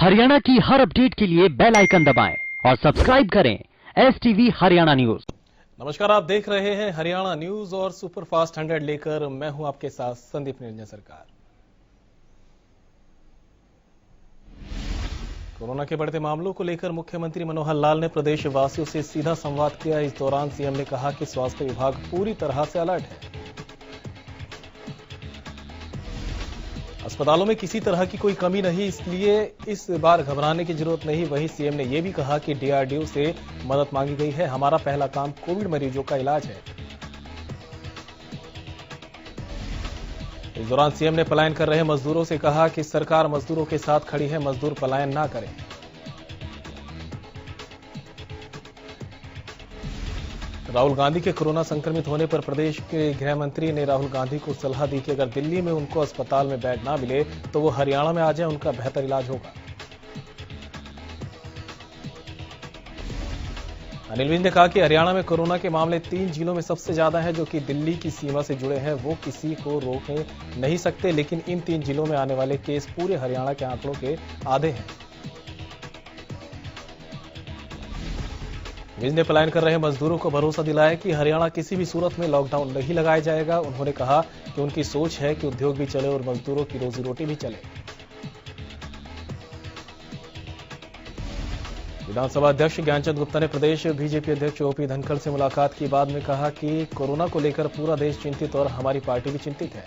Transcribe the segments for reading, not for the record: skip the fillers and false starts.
हरियाणा की हर अपडेट के लिए बेल आइकन दबाएं और सब्सक्राइब करें STV हरियाणा न्यूज। नमस्कार, आप देख रहे हैं हरियाणा न्यूज और सुपरफास्ट 100 लेकर मैं हूं आपके साथ संदीप निरंजन सरकार। कोरोना के बढ़ते मामलों को लेकर मुख्यमंत्री मनोहर लाल ने प्रदेश वासियों से सीधा संवाद किया। इस दौरान सीएम ने कहा कि स्वास्थ्य विभाग पूरी तरह से अलर्ट है। अस्पतालों में किसी तरह की कोई कमी नहीं, इसलिए इस बार घबराने की जरूरत नहीं। वहीं सीएम ने यह भी कहा कि DRDO से मदद मांगी गई है। हमारा पहला काम कोविड मरीजों का इलाज है। इस दौरान सीएम ने पलायन कर रहे मजदूरों से कहा कि सरकार मजदूरों के साथ खड़ी है, मजदूर पलायन ना करें। राहुल गांधी के कोरोना संक्रमित होने पर प्रदेश के गृह मंत्री ने राहुल गांधी को सलाह दी कि अगर दिल्ली में उनको अस्पताल में बेड ना मिले तो वो हरियाणा में आ जाए, उनका बेहतर इलाज होगा। अनिल विज ने कहा कि हरियाणा में कोरोना के मामले 3 जिलों में सबसे ज्यादा हैं, जो कि दिल्ली की सीमा से जुड़े हैं। वो किसी को रोक नहीं सकते, लेकिन इन 3 जिलों में आने वाले केस पूरे हरियाणा के आंकड़ों के आधे हैं। विज ने पलायन कर रहे मजदूरों को भरोसा दिलाया कि हरियाणा किसी भी सूरत में लॉकडाउन नहीं लगाया जाएगा। उन्होंने कहा कि उनकी सोच है कि उद्योग भी चले और मजदूरों की रोजी रोटी भी चले। विधानसभा अध्यक्ष ज्ञानचंद गुप्ता ने प्रदेश बीजेपी अध्यक्ष OP धनखड़ से मुलाकात की। बाद में कहा कि कोरोना को लेकर पूरा देश चिंतित और हमारी पार्टी भी चिंतित है।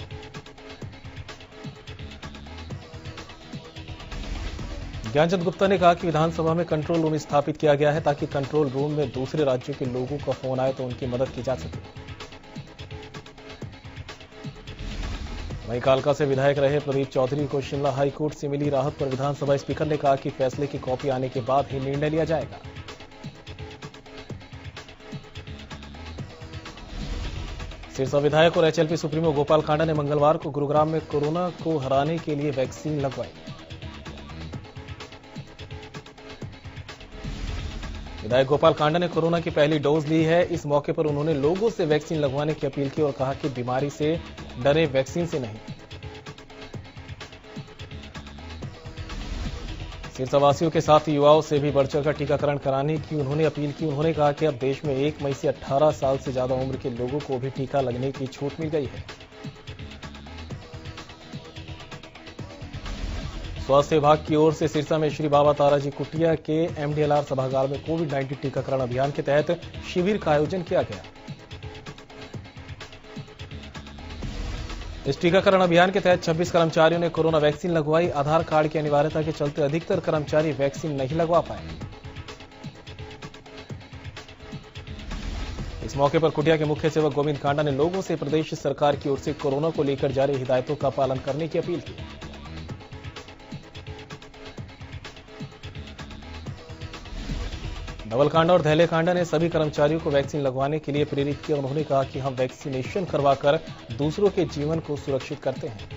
ज्ञानचंद गुप्ता ने कहा कि विधानसभा में कंट्रोल रूम स्थापित किया गया है, ताकि कंट्रोल रूम में दूसरे राज्यों के लोगों का फोन आए तो उनकी मदद की जा सके। वहीं कालका से विधायक रहे प्रदीप चौधरी को शिमला हाईकोर्ट से मिली राहत पर विधानसभा स्पीकर ने कहा कि फैसले की कॉपी आने के बाद ही निर्णय लिया जाएगा। सिरसा विधायक और HLP सुप्रीमो गोपाल कांडा ने मंगलवार को गुरुग्राम में कोरोना को हराने के लिए वैक्सीन लगवाई। विधायक गोपाल कांडा ने कोरोना की पहली डोज ली है। इस मौके पर उन्होंने लोगों से वैक्सीन लगवाने की अपील की और कहा कि बीमारी से डरे, वैक्सीन से नहीं। सिरसावासियों के साथ युवाओं से भी बढ़ चढ़कर टीकाकरण कराने की उन्होंने अपील की। उन्होंने कहा कि अब देश में 1 मई से 18 साल से ज्यादा उम्र के लोगों को भी टीका लगने की छूट मिल गई है। स्वास्थ्य विभाग की ओर से सिरसा में श्री बाबा ताराजी कुटिया के MDLR सभागार में कोविड-19 टीकाकरण अभियान के तहत शिविर का आयोजन किया गया। इस टीकाकरण अभियान के तहत 26 कर्मचारियों ने कोरोना वैक्सीन लगवाई। आधार कार्ड की अनिवार्यता के चलते अधिकतर कर्मचारी वैक्सीन नहीं लगवा पाए। इस मौके पर कुटिया के मुख्य सेवक गोविंद कांडा ने लोगों से प्रदेश सरकार की ओर से कोरोना को लेकर जारी हिदायतों का पालन करने की अपील की। धवलकांडा और धैलेकांडा ने सभी कर्मचारियों को वैक्सीन लगवाने के लिए प्रेरित किया। उन्होंने कहा कि हम वैक्सीनेशन करवाकर दूसरों के जीवन को सुरक्षित करते हैं।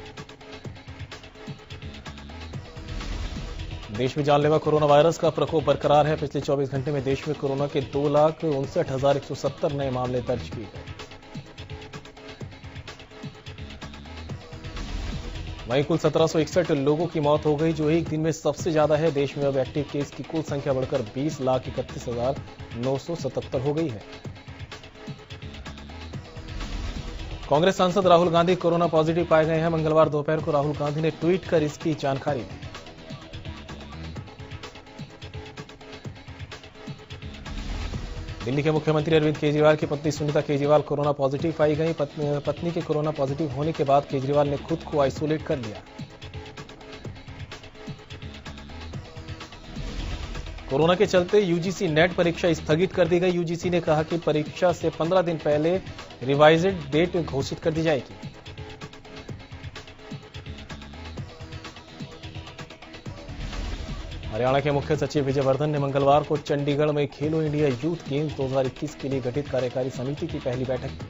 देश में जानलेवा कोरोना वायरस का प्रकोप बरकरार है। पिछले 24 घंटे में देश में कोरोना के 2,59,170 नए मामले दर्ज किए गए। वहीं कुल 1761 लोगों की मौत हो गई, जो एक दिन में सबसे ज्यादा है। देश में अब एक्टिव केस की कुल संख्या बढ़कर 20,31,977 हो गई है। कांग्रेस सांसद राहुल गांधी कोरोना पॉजिटिव पाए गए हैं। मंगलवार दोपहर को राहुल गांधी ने ट्वीट कर इसकी जानकारी दी। दिल्ली के मुख्यमंत्री अरविंद केजरीवाल की पत्नी सुनीता केजरीवाल कोरोना पॉजिटिव पाई गई। पत्नी के कोरोना पॉजिटिव होने के बाद केजरीवाल ने खुद को आइसोलेट कर लिया। कोरोना के चलते UGC नेट परीक्षा स्थगित कर दी गई। UGC ने कहा कि परीक्षा से 15 दिन पहले रिवाइज्ड डेट घोषित कर दी जाएगी। हरियाणा के मुख्य सचिव विजय वर्धन ने मंगलवार को चंडीगढ़ में खेलो इंडिया यूथ गेम्स 2021 के लिए गठित कार्यकारी समिति की पहली बैठक की।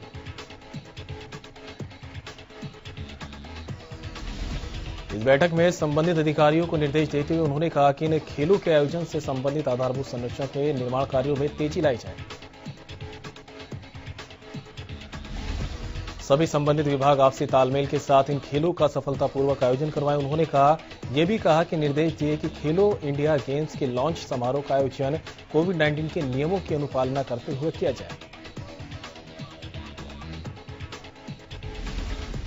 इस बैठक में संबंधित अधिकारियों को निर्देश देते हुए उन्होंने कहा कि इन खेलों के आयोजन से संबंधित आधारभूत संरचना के निर्माण कार्यों में तेजी लाई जाए। सभी संबंधित विभाग आपसी तालमेल के साथ इन खेलों का सफलतापूर्वक आयोजन करवाएं। उन्होंने कहा ये भी कहा कि निर्देश दिए कि खेलो इंडिया गेम्स के लॉन्च समारोह का आयोजन कोविड-19 के नियमों की अनुपालना करते हुए किया जाए।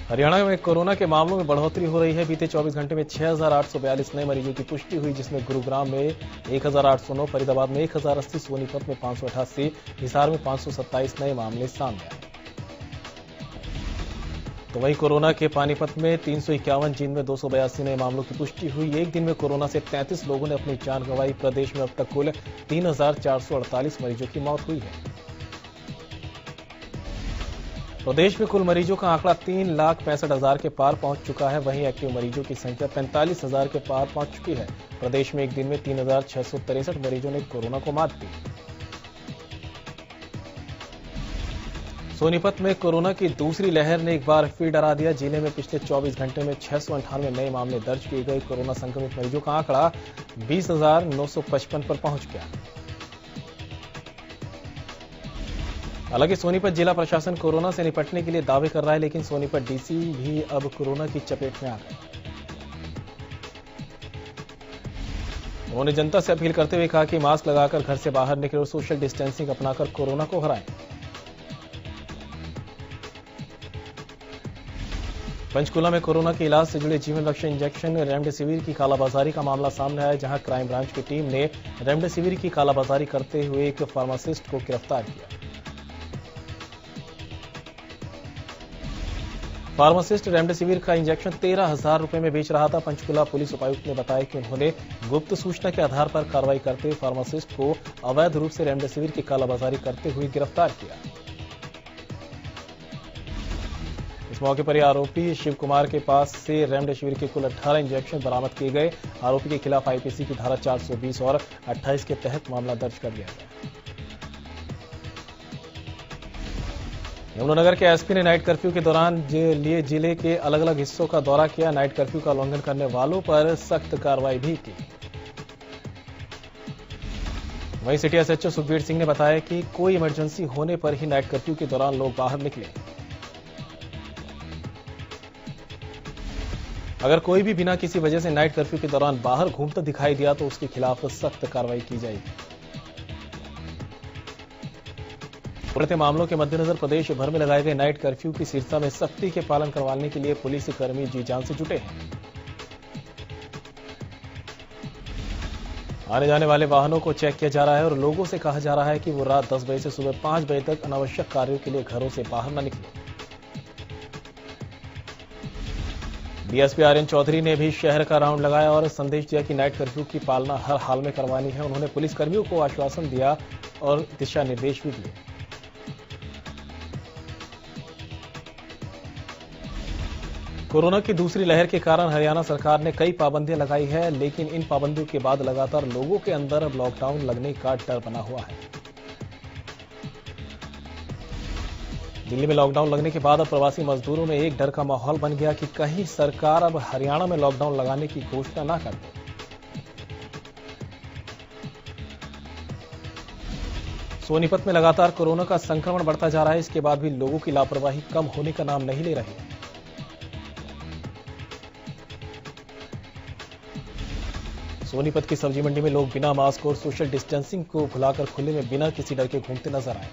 हरियाणा में कोरोना के मामलों में बढ़ोतरी हो रही है। बीते 24 घंटे में 6,842 नए मरीजों की पुष्टि हुई, जिसमें गुरुग्राम में 1,809, फरीदाबाद में 1,080, सोनीपत में 588, हिसार में 527 नए मामले सामने आए। तो वहीं कोरोना के पानीपत में 351, जींद में 282 नए मामलों की पुष्टि हुई। एक दिन में कोरोना से 33 लोगों ने अपनी जान गंवाई। प्रदेश में अब तक कुल 3,448 मरीजों की मौत हुई है। प्रदेश में कुल मरीजों का आंकड़ा 3,65,000 के पार पहुंच चुका है। वहीं एक्टिव मरीजों की संख्या 45,000 के पार पहुंच चुकी है। प्रदेश में एक दिन में 3,663 मरीजों ने कोरोना को मात दी। सोनीपत में कोरोना की दूसरी लहर ने एक बार फिर डरा दिया। जिले में पिछले 24 घंटे में 698 नए मामले दर्ज किए गए। कोरोना संक्रमित मरीजों का आंकड़ा 20,955 पर पहुंच गया। हालांकि सोनीपत जिला प्रशासन कोरोना से निपटने के लिए दावे कर रहा है, लेकिन सोनीपत डीसी भी अब कोरोना की चपेट में आ गए। उन्होंने जनता से अपील करते हुए कहा कि मास्क लगाकर घर से बाहर निकले और सोशल डिस्टेंसिंग अपनाकर कोरोना को हराएं। पंचकुला में कोरोना के इलाज से जुड़े जीवन रक्षक इंजेक्शन रेमडेसिविर की कालाबाजारी का मामला सामने आया, जहां क्राइम ब्रांच की टीम ने रेमडेसिविर की कालाबाजारी करते हुए एक फार्मासिस्ट को गिरफ्तार किया। फार्मासिस्ट रेमडेसिविर का इंजेक्शन 13,000 रुपए में बेच रहा था। पंचकुला पुलिस उपायुक्त ने बताया कि उन्होंने गुप्त सूचना के आधार पर कार्रवाई करते हुए फार्मासिस्ट को अवैध रूप से रेमडेसिविर की कालाबाजारी करते हुए गिरफ्तार किया। इस मौके पर आरोपी शिव कुमार के पास से रेमडेसिविर के कुल 18 इंजेक्शन बरामद किए गए। आरोपी के खिलाफ आईपीसी की धारा 420 और 28 के तहत मामला दर्ज कर लिया गया। यमुनानगर के एसपी ने नाइट कर्फ्यू के दौरान लिए जिले के अलग अलग हिस्सों का दौरा किया। नाइट कर्फ्यू का उल्लंघन करने वालों पर सख्त कार्रवाई भी की। वहीं सिटी एसएचओ सुखबीर सिंह ने बताया कि कोई इमरजेंसी होने पर ही नाइट कर्फ्यू के दौरान लोग बाहर निकले। अगर कोई भी बिना किसी वजह से नाइट कर्फ्यू के दौरान बाहर घूमता दिखाई दिया तो उसके खिलाफ सख्त कार्रवाई की जाएगी। बढ़ते मामलों के मद्देनजर प्रदेश भर में लगाए गए नाइट कर्फ्यू की सिरसा में सख्ती के पालन करवाने के लिए पुलिस कर्मी जी जान से जुटे हैं। आने जाने वाले वाहनों को चेक किया जा रहा है और लोगों से कहा जा रहा है कि वो रात 10 बजे से सुबह 5 बजे तक अनावश्यक कार्यों के लिए घरों से बाहर न निकले। डीएसपी आर्यन चौधरी ने भी शहर का राउंड लगाया और संदेश दिया कि नाइट कर्फ्यू की पालना हर हाल में करवानी है। उन्होंने पुलिसकर्मियों को आश्वासन दिया और दिशा निर्देश भी दिए। कोरोना की दूसरी लहर के कारण हरियाणा सरकार ने कई पाबंदियां लगाई है, लेकिन इन पाबंदियों के बाद लगातार लोगों के अंदर अब लॉकडाउन लगने का डर बना हुआ है। दिल्ली में लॉकडाउन लगने के बाद अब प्रवासी मजदूरों में एक डर का माहौल बन गया कि कहीं सरकार अब हरियाणा में लॉकडाउन लगाने की घोषणा ना कर दे। सोनीपत में लगातार कोरोना का संक्रमण बढ़ता जा रहा है। इसके बाद भी लोगों की लापरवाही कम होने का नाम नहीं ले रही। सोनीपत की सब्जी मंडी में लोग बिना मास्क और सोशल डिस्टेंसिंग को भुलाकर खुले में बिना किसी डर के घूमते नजर आए।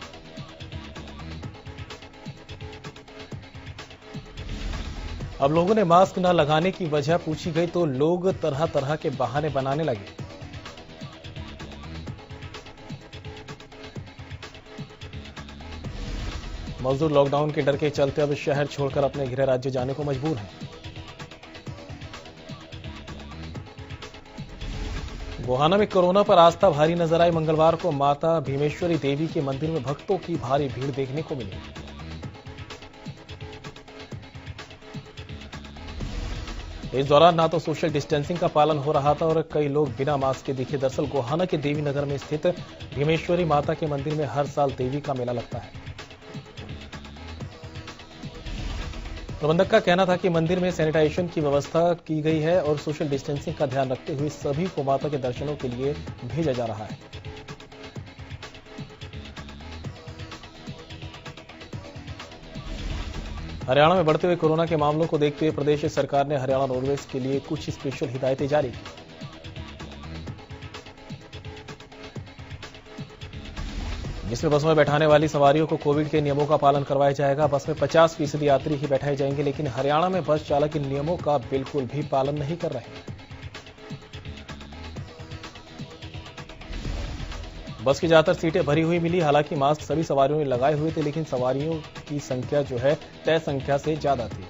अब लोगों ने मास्क न लगाने की वजह पूछी गई तो लोग तरह तरह के बहाने बनाने लगे। मजदूर लॉकडाउन के डर के चलते अब शहर छोड़कर अपने गृह राज्य जाने को मजबूर हैं। गोहाना में कोरोना पर आस्था भारी नजर आई। मंगलवार को माता भीमेश्वरी देवी के मंदिर में भक्तों की भारी भीड़ देखने को मिली। इस दौरान ना तो सोशल डिस्टेंसिंग का पालन हो रहा था और कई लोग बिना मास्क के दिखे। दरअसल गोहाना के देवी नगर में स्थित भीमेश्वरी माता के मंदिर में हर साल देवी का मेला लगता है। प्रबंधक का कहना था कि मंदिर में सैनिटाइजेशन की व्यवस्था की गई है और सोशल डिस्टेंसिंग का ध्यान रखते हुए सभी को माता के दर्शनों के लिए भेजा जा रहा है। हरियाणा में बढ़ते हुए कोरोना के मामलों को देखते हुए प्रदेश सरकार ने हरियाणा रोडवेज के लिए कुछ स्पेशल हिदायतें जारी की। जिसमें बस में बैठाने वाली सवारियों को कोविड के नियमों का पालन करवाया जाएगा। बस में 50% यात्री ही बैठाए जाएंगे, लेकिन हरियाणा में बस चालक इन नियमों का बिल्कुल भी पालन नहीं कर रहे हैं। बस की ज्यादातर सीटें भरी हुई मिली। हालांकि मास्क सभी सवारियों ने लगाए हुए थे, लेकिन सवारियों की संख्या जो है तय संख्या से ज्यादा थी।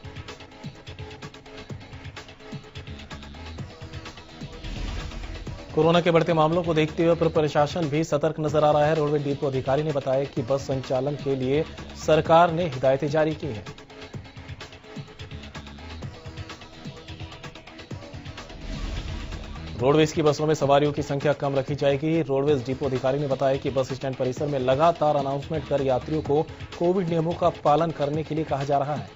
कोरोना के बढ़ते मामलों को देखते हुए प्रशासन भी सतर्क नजर आ रहा है। रोडवेज डिपो अधिकारी ने बताया कि बस संचालन के लिए सरकार ने हिदायतें जारी की हैं। रोडवेज की बसों में सवारियों की संख्या कम रखी जाएगी। रोडवेज डिपो अधिकारी ने बताया कि बस स्टैंड परिसर में लगातार अनाउंसमेंट कर यात्रियों को कोविड नियमों का पालन करने के लिए कहा जा रहा है।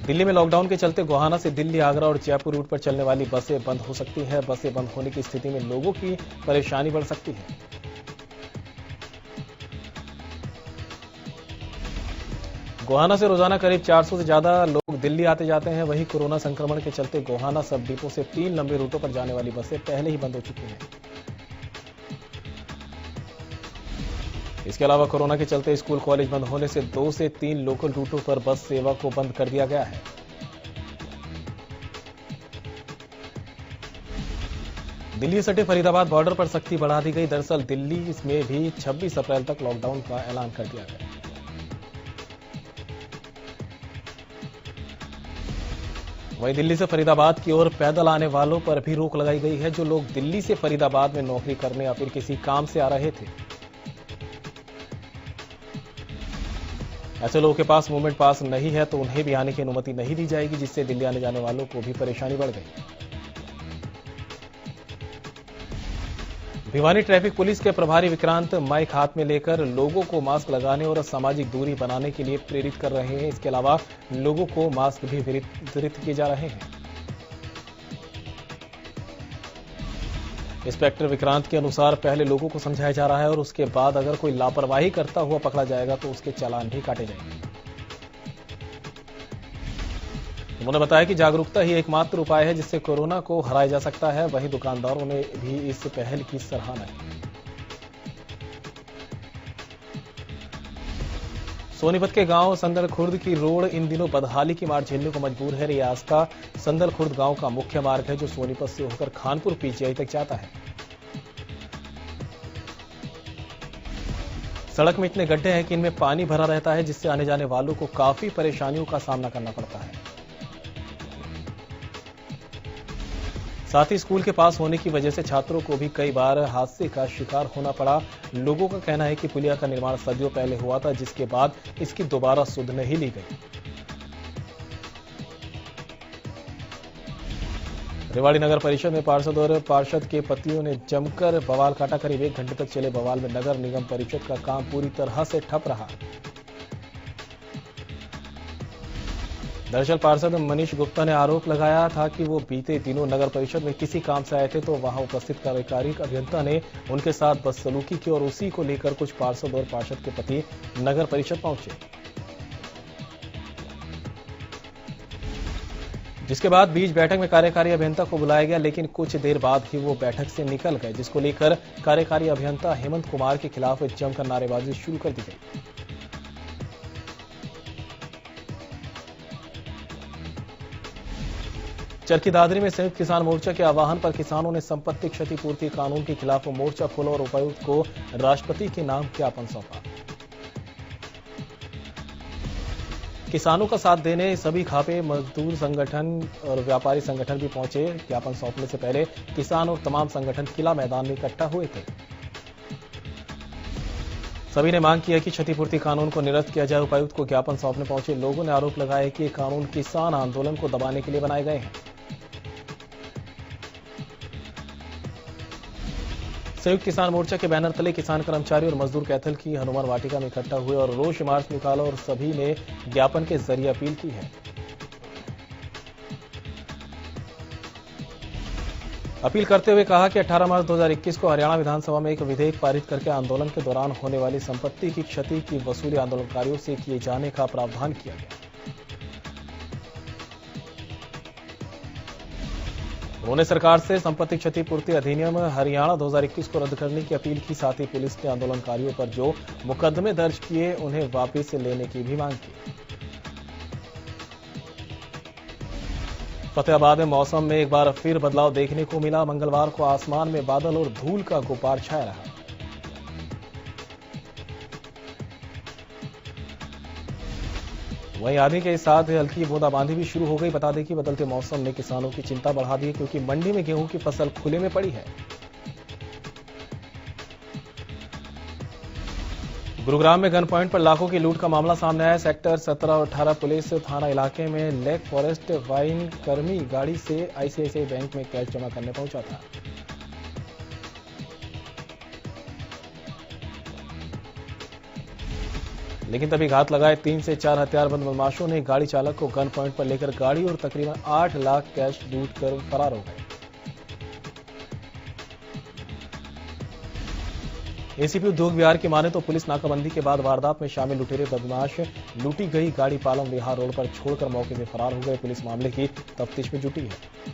दिल्ली में लॉकडाउन के चलते गोहाना से दिल्ली, आगरा और जयपुर रूट पर चलने वाली बसें बंद हो सकती हैं। बसें बंद होने की स्थिति में लोगों की परेशानी बढ़ सकती है। गोहाना से रोजाना करीब 400 से ज्यादा लोग दिल्ली आते जाते हैं। वहीं कोरोना संक्रमण के चलते गोहाना सब डिपो से 3 लंबे रूटों पर जाने वाली बसें पहले ही बंद हो चुकी हैं। इसके अलावा कोरोना के चलते स्कूल, कॉलेज बंद होने से 2 से 3 लोकल रूटों पर बस सेवा को बंद कर दिया गया है। दिल्ली सटे फरीदाबाद बॉर्डर पर सख्ती बढ़ा दी गई। दरअसल दिल्ली में भी 26 अप्रैल तक लॉकडाउन का ऐलान कर दिया गया। वहीं दिल्ली से फरीदाबाद की ओर पैदल आने वालों पर भी रोक लगाई गई है। जो लोग दिल्ली से फरीदाबाद में नौकरी करने या फिर किसी काम से आ रहे थे, ऐसे लोगों के पास मूवमेंट पास नहीं है तो उन्हें भी आने की अनुमति नहीं दी जाएगी, जिससे दिल्ली आने जाने वालों को भी परेशानी बढ़ गई। भिवानी ट्रैफिक पुलिस के प्रभारी विक्रांत माइक हाथ में लेकर लोगों को मास्क लगाने और सामाजिक दूरी बनाने के लिए प्रेरित कर रहे हैं। इसके अलावा लोगों को मास्क भी वितरित किए जा रहे हैं। इंस्पेक्टर विक्रांत के अनुसार पहले लोगों को समझाया जा रहा है और उसके बाद अगर कोई लापरवाही करता हुआ पकड़ा जाएगा तो उसके चालान भी काटे जाएंगे। उन्होंने बताया कि जागरूकता ही एकमात्र उपाय है जिससे कोरोना को हराया जा सकता है। वहीं दुकानदारों ने भी इस पहल की सराहना की। सोनीपत के गांव संदल खुर्द की रोड इन दिनों बदहाली की मार झेलने को मजबूर है। रियाज का संदल खुर्द गांव का मुख्य मार्ग है जो सोनीपत से होकर खानपुर पीजीआई तक जाता है। सड़क में इतने गड्ढे हैं कि इनमें पानी भरा रहता है, जिससे आने जाने वालों को काफी परेशानियों का सामना करना पड़ता है। साथ ही स्कूल के पास होने की वजह से छात्रों को भी कई बार हादसे का शिकार होना पड़ा। लोगों का कहना है कि पुलिया का निर्माण सदियों पहले हुआ था, जिसके बाद इसकी दोबारा सुध नहीं ली गई। रेवाड़ी नगर परिषद में पार्षद और पार्षद के पतियों ने जमकर बवाल काटा। करीब 1 घंटे तक चले बवाल में नगर निगम परिषद का काम पूरी तरह से ठप रहा। दरअसल पार्षद मनीष गुप्ता ने आरोप लगाया था कि वो बीते दिनों नगर परिषद में किसी काम से आए थे तो वहां उपस्थित कार्यकारी अभियंता ने उनके साथ बदसलूकी की और उसी को लेकर कुछ पार्षद और पार्षद के पति नगर परिषद पहुंचे, जिसके बाद बीच बैठक में कार्यकारी अभियंता को बुलाया गया, लेकिन कुछ देर बाद ही वो बैठक से निकल गए, जिसको लेकर कार्यकारी अभियंता हेमंत कुमार के खिलाफ जमकर नारेबाजी शुरू कर दी गई। चरखी दादरी में संयुक्त किसान मोर्चा के आह्वान पर किसानों ने संपत्ति क्षतिपूर्ति कानून के खिलाफ मोर्चा खोला और उपायुक्त को राष्ट्रपति के नाम ज्ञापन सौंपा। किसानों का साथ देने सभी खापे, मजदूर संगठन और व्यापारी संगठन भी पहुंचे। ज्ञापन सौंपने से पहले किसान और तमाम संगठन किला मैदान में इकट्ठा हुए थे। सभी ने मांग किया कि क्षतिपूर्ति कानून को निरस्त किया जाए। उपायुक्त को ज्ञापन सौंपने पहुंचे लोगों ने आरोप लगाया कि ये कानून किसान आंदोलन को दबाने के लिए बनाए गए हैं। संयुक्त किसान मोर्चा के बैनर तले किसान, कर्मचारी और मजदूर कैथल की हनुमान वाटिका में इकट्ठा हुए और रोष मार्च निकाला और सभी ने ज्ञापन के जरिए अपील की है। अपील करते हुए कहा कि 18 मार्च 2021 को हरियाणा विधानसभा में एक विधेयक पारित करके आंदोलन के दौरान होने वाली संपत्ति की क्षति की वसूली आंदोलनकारियों से किए जाने का प्रावधान किया गया। उन्होंने सरकार से संपत्ति क्षतिपूर्ति अधिनियम हरियाणा 2021 को रद्द करने की अपील की। साथ ही पुलिस ने आंदोलनकारियों पर जो मुकदमे दर्ज किए उन्हें वापस लेने की भी मांग की। फतेहाबाद में मौसम में एक बार फिर बदलाव देखने को मिला। मंगलवार को आसमान में बादल और धूल का गुब्बार छाया रहा। वहीं आंधी के साथ हल्की बूंदाबांदी भी शुरू हो गई। बता दें कि बदलते मौसम ने किसानों की चिंता बढ़ा दी है, क्योंकि मंडी में गेहूं की फसल खुले में पड़ी है। गुरुग्राम में गन पॉइंट पर लाखों की लूट का मामला सामने आया। सेक्टर 17 और 18 पुलिस थाना इलाके में लेक फॉरेस्ट वाइन कर्मी गाड़ी से आईसीआईसीआई बैंक में कैश जमा करने पहुंचा था। लेकिन तभी घात लगाए 3 से 4 हथियारबंद बदमाशों ने गाड़ी चालक को गन पॉइंट पर लेकर गाड़ी और तकरीबन 8 लाख कैश लूट कर फरार हो गए। एसीपी उद्योग विहार की माने तो पुलिस नाकाबंदी के बाद वारदात में शामिल लुटेरे बदमाश लूटी गई गाड़ी पालम विहार रोड पर छोड़कर मौके से फरार हो गए। पुलिस मामले की तफ्तीश में जुटी है।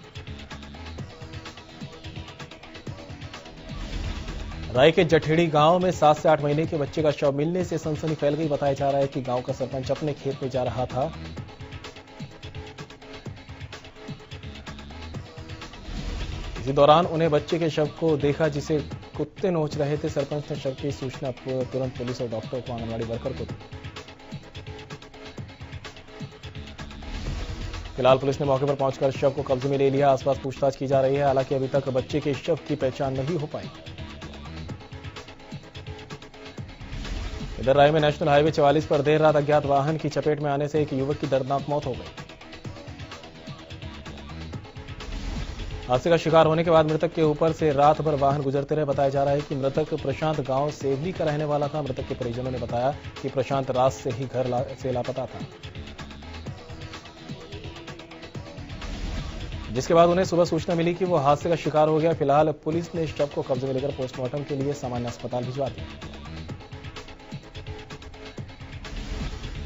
राय के जठेड़ी गांव में 7 से 8 महीने के बच्चे का शव मिलने से सनसनी फैल गई। बताया जा रहा है कि गांव का सरपंच अपने खेत में जा रहा था। इसी दौरान उन्हें बच्चे के शव को देखा, जिसे कुत्ते नोच रहे थे। सरपंच ने शव की सूचना तुरंत पुलिस और डॉक्टर को आंगनबाड़ी वर्कर को दी। फिलहाल पुलिस ने मौके पर पहुंचकर शव को कब्जे में ले लिया। आसपास पूछताछ की जा रही है। हालांकि अभी तक बच्चे के शव की पहचान नहीं हो पाई। इधर राय में नेशनल हाईवे 44 पर देर रात अज्ञात वाहन की चपेट में आने से एक युवक की दर्दनाक मौत हो गई। हादसे का शिकार होने के बाद मृतक के ऊपर से रात भर वाहन गुजरते रहे। बताया जा रहा है कि मृतक प्रशांत गांव सेवली का रहने वाला था। मृतक के परिजनों ने बताया कि प्रशांत रात से ही घर से लापता था, जिसके बाद उन्हें सुबह सूचना मिली कि वो हादसे का शिकार हो गया। फिलहाल पुलिस ने शव को कब्जे में लेकर पोस्टमार्टम के लिए सामान्य अस्पताल भिजवा दिया।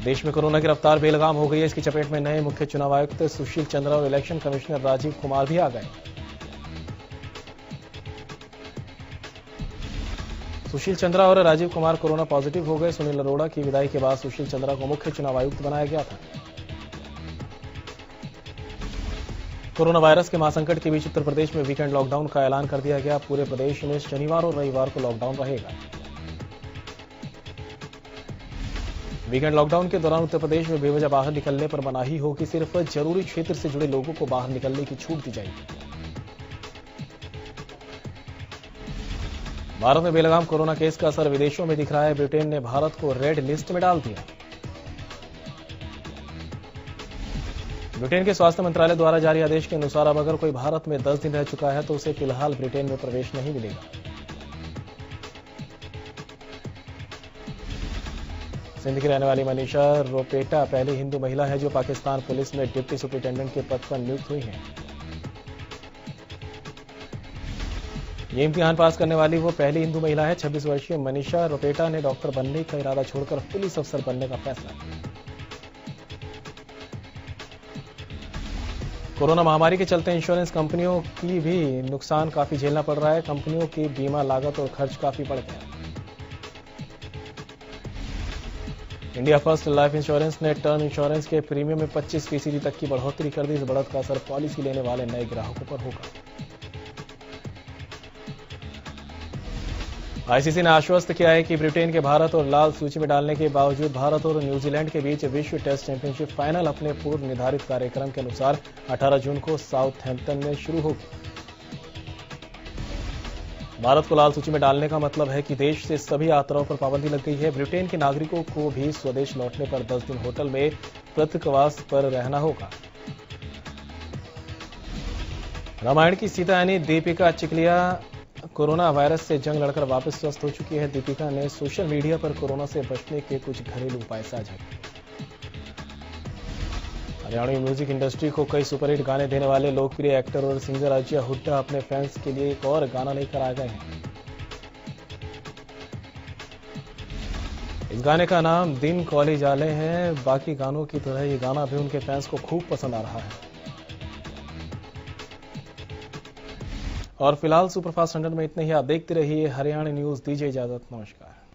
देश में कोरोना की रफ्तार बेलगाम हो गई है। इसकी चपेट में नए मुख्य चुनाव आयुक्त सुशील चंद्रा और इलेक्शन कमिश्नर राजीव कुमार भी आ गए। सुशील चंद्रा और राजीव कुमार कोरोना पॉजिटिव हो गए। सुनील अरोड़ा की विदाई के बाद सुशील चंद्रा को मुख्य चुनाव आयुक्त बनाया गया था। कोरोना वायरस के महासंकट के बीच उत्तर प्रदेश में वीकेंड लॉकडाउन का ऐलान कर दिया गया। पूरे प्रदेश में शनिवार और रविवार को लॉकडाउन रहेगा। वीकेंड लॉकडाउन के दौरान उत्तर प्रदेश में बेवजह बाहर निकलने पर मनाही होगी। सिर्फ जरूरी क्षेत्र से जुड़े लोगों को बाहर निकलने की छूट दी जाएगी। भारत में बेलगाम कोरोना केस का असर विदेशों में दिख रहा है। ब्रिटेन ने भारत को रेड लिस्ट में डाल दिया। ब्रिटेन के स्वास्थ्य मंत्रालय द्वारा जारी आदेश के अनुसार अब अगर कोई भारत में 10 दिन रह चुका है तो उसे फिलहाल ब्रिटेन में प्रवेश नहीं मिलेगा। सिंध की रहने वाली मनीषा रोपेटा पहली हिंदू महिला है जो पाकिस्तान पुलिस में डिप्टी सुपरिटेंडेंट के पद पर नियुक्त हुई हैं। ये इम्तिहान पास करने वाली वो पहली हिंदू महिला है। 26 वर्षीय मनीषा रोपेटा ने डॉक्टर बनने का इरादा छोड़कर पुलिस अफसर बनने का फैसला किया। कोरोना महामारी के चलते इंश्योरेंस कंपनियों की भी नुकसान काफी झेलना पड़ रहा है। कंपनियों की बीमा लागत और खर्च काफी बढ़ गया। इंडिया फर्स्ट लाइफ इंश्योरेंस ने टर्म इंश्योरेंस के प्रीमियम में 25% तक की बढ़ोतरी कर दी। इस बढ़त का असर पॉलिसी लेने वाले नए ग्राहकों पर होगा। आईसीसी ने आश्वस्त किया है कि ब्रिटेन के भारत और लाल सूची में डालने के बावजूद भारत और न्यूजीलैंड के बीच विश्व टेस्ट चैंपियनशिप फाइनल अपने पूर्व निर्धारित कार्यक्रम के अनुसार 18 जून को साउथहैम्पटन में शुरू होगी। भारत को लाल सूची में डालने का मतलब है कि देश से सभी यात्राओं पर पाबंदी लग गई है। ब्रिटेन के नागरिकों को भी स्वदेश लौटने पर 10 दिन होटल में पृथकवास पर रहना होगा। रामायण की सीता यानी दीपिका चिखलिया कोरोना वायरस से जंग लड़कर वापस स्वस्थ हो चुकी है। दीपिका ने सोशल मीडिया पर कोरोना से बचने के कुछ घरेलू उपाय साझा किए। हरियाणवी म्यूजिक इंडस्ट्री को कई सुपरहिट गाने देने वाले लोकप्रिय एक्टर और सिंगर अजय हुड्डा अपने फैंस के लिए एक और गाना लेकर आ गए हैं। इस गाने का नाम दिन कॉलेज आले है। बाकी गानों की तरह ये गाना भी उनके फैंस को खूब पसंद आ रहा है। और फिलहाल सुपरफास्ट 100 में इतने ही। आप देखते रहिए हरियाणा न्यूज। दीजिए इजाजत, नमस्कार।